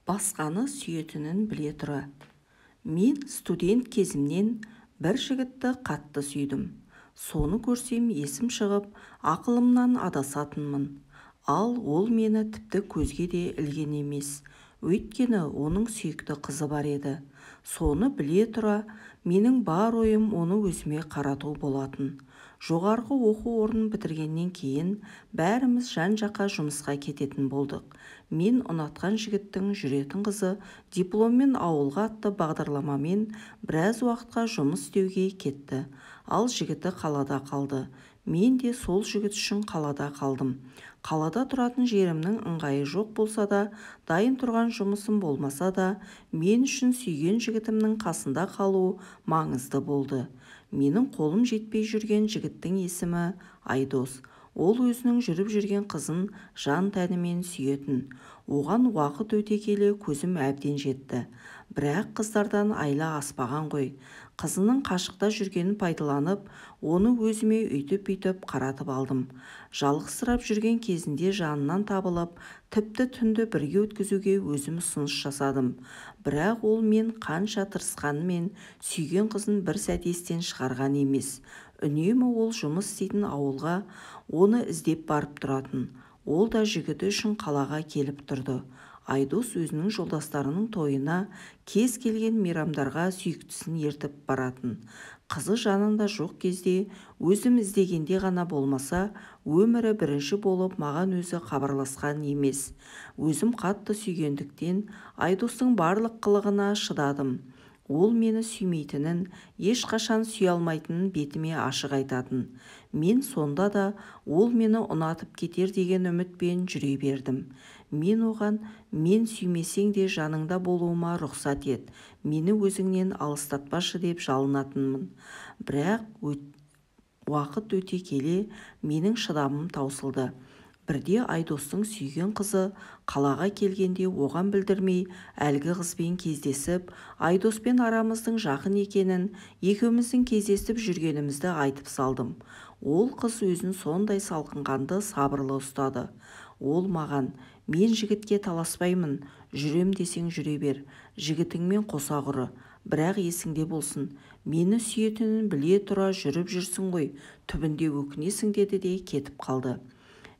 басқаны сүйетінін біле тұра. Мен студент кезімнен бір жігітті қатты сүйдім. Соны көрсем есім шығып, ақылымнан адасатынмын. Ал ол мені тіпті көзге де ілген емес. Өйткені оның сүйікті қызы бар еді. Соны біле тұра, менің бар ойым оны өзіме қарату болатын. Жоғарғы оқу орнын бітіргеннен кейін бәріміз жан-жаққа жұмысқа кететін болдық. Мен ұнатқан жігіттің жүретін қызы дипломмен ауылға атты бағдарламамен біраз уақытқа жұмыс істеуге кетті. Ал жігіті қалада қалды. Мен де сол жігіт үшін қалада қалдым. Қалада тұратын жерімнің ыңғайы жоқ болса да, дайын тұрған жұмысым болмаса да, мен үшін сүйген жігітімнің қасында қалу маңызды болды. Менің қолым жетпей жүрген жігіттің есімі Айдос. Ол өзінің жүріп жүрген қызын жан тәнімен сүйетін. Оған уақыт өте келе көзім әбден жетті. Бірақ қыздардан айла аспаған ғой. Қызының қашықта жүргенін пайдаланып, оны өзіме үйтіп қаратып алдым. Жалғызсырап жүрген кезінде жанынан табылып, тіпті түнді бірге өткізуге өзім ұсыныс жасадым. Бірақ ол мен қанша тырысқанымен сүйген қызын бір сәт естен шығарған емес. Үнемі ол жұмыс істейтін ауылға оны іздеп барып тұратын. Ол да жігіті үшін қалаға келіп тұрды. Айдос өзінің жолдастарының тойына, кез келген мейрамдарға сүйіктісін ертіп баратын. Қызы жанында жоқ кезде, өзім іздегенде ғана болмаса, өмірі бірінші болып маған өзі хабарласқан емес. Өзім қатты сүйгендіктен Айдостың барлық қылығына шыдадым. Ол мені сүймейтінін, ешқашан сүйе алмайтынын бетіме ашық айтатын. Мен сонда да ол мені ұнатып кетер деген үмітпен жүре бердім. Мен оған, мен сүймесең де жаныңда болуыма рұқсат ет, мені өзіңнен алыстатпашы деп жалынатынмын. Бірақ уақыт өте келе менің шыдамым таусылды. Бірде Айдостың сүйген қызы қалаға келгенде оған білдірмей әлгі қызбен кездесіп, Айдоспен арамыздың жақын екенін, екеуміздің кездесіп жүргенімізді айтып салдым. Ол қыз өзін сондай салқынқанды сабырлы ұстады. Ол маған, мен жігітке таласпаймын, жүрем десең жүре бер, жігітіңмен қоса құры, бірақ есіңде болсын, мені сүйетінін біле тұра жүріп жүрсің ғой, түбінде өкінесің деді де кетіп қалды.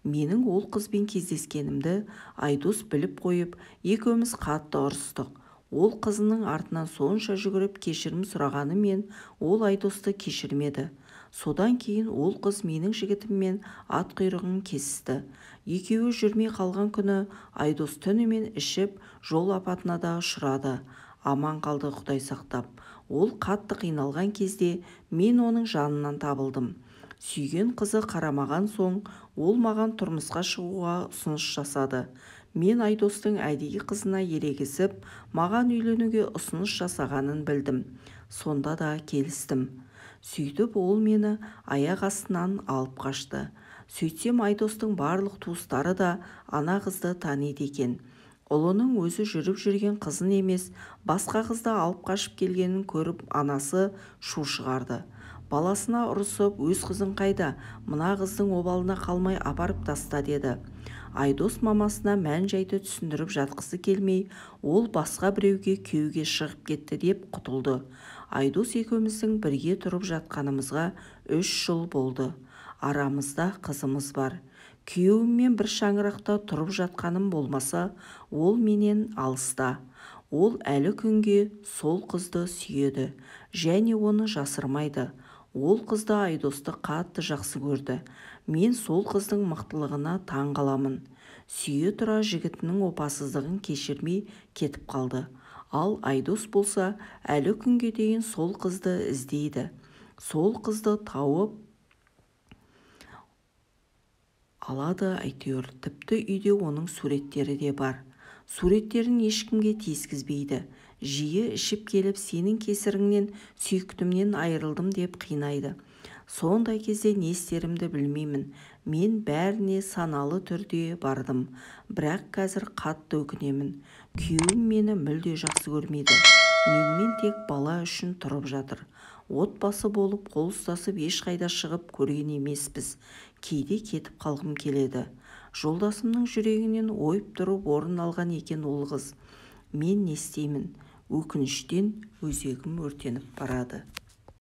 Менің ол қызбен кездескенімді Айдос біліп қойып, екеуміз қатты ұрыстық. Ол қызының артынан сонша жүгіріп кешірім сұрағанымен ол Айдосты кешірмеді. Содан кейін ол қыз менің жігітіммен ат құйрығын кесісті. Екеуі жүрмей қалған күні Айдос түнімен ішіп, жол апатына да ұшырады. Аман қалды Құдай сақтап. Ол қатты қиналған кезде мен оның жанынан табылдым. Сүйген қызы қарамаған соң, ол маған тұрмысқа шығуға ұсыныс жасады. Мен Айдостың әдейі қызына ерегісіп, маған үйленуге ұсыныс жасағанын білдім. Сонда да келістім. Сөйтіп ол мені аяқ астынан алып қашты. Сөйтсем Айдостың барлық туыстары да ана қызды таниды екен. Ұлының өзі жүріп жүрген қызын емес, басқа қызды алып қашып келгенін көріп, анасы шу шығарды. Баласына ұрысып, өз қызың қайда, мына қыздың обалына қалмай апарып таста деді. Айдос мамасына мән-жайды түсіндіріп жатқысы келмей, ол басқа біреуге күйеуге шығып кетті деп құтылды. Айдос екеуміздің бірге тұрып жатқанымызға 3 жыл болды. Арамызда қызымыз бар. Күйеуіммен бір шаңырақта тұрып жатқаным болмаса, ол менен алыста. Ол әлі күнге сол қызды сүйеді, және оны жасырмайды. Ол қызды Айдосты қатты жақсы көрді. Мен сол қыздың мықтылығына таң қаламын. Сүйе тұра жігітінің опасыздығын кешірмей кетіп қалды. Ал Айдос болса әлі күнге дейін сол қызды іздейді. Сол қызды тауып алады әйтеуір. Тіпті үйде оның суреттері де бар. Суреттерін ешкімге тиіскізбейді. Жиі ішіп келіп, сенің кесіріңнен сүйіктімнен айырылдым деп қинайды. Сондай кезде не істерімді білмеймін. Мен бәріне саналы түрде бардым. Бірақ қазір қатты өкінемін. Күйеуім мені мүлде жақсы көрмейді. Менімен тек бала үшін тұрып жатыр. Отбасы болып қол ұстасып ешқайда шығып көрген емеспіз. Кейде кетіп қалғым келеді. Жолдасымның жүрегінен ойып тұрып орын алған екен ол қыз. Мен не істеймін? Өкініштен өзегім өртеніп барады.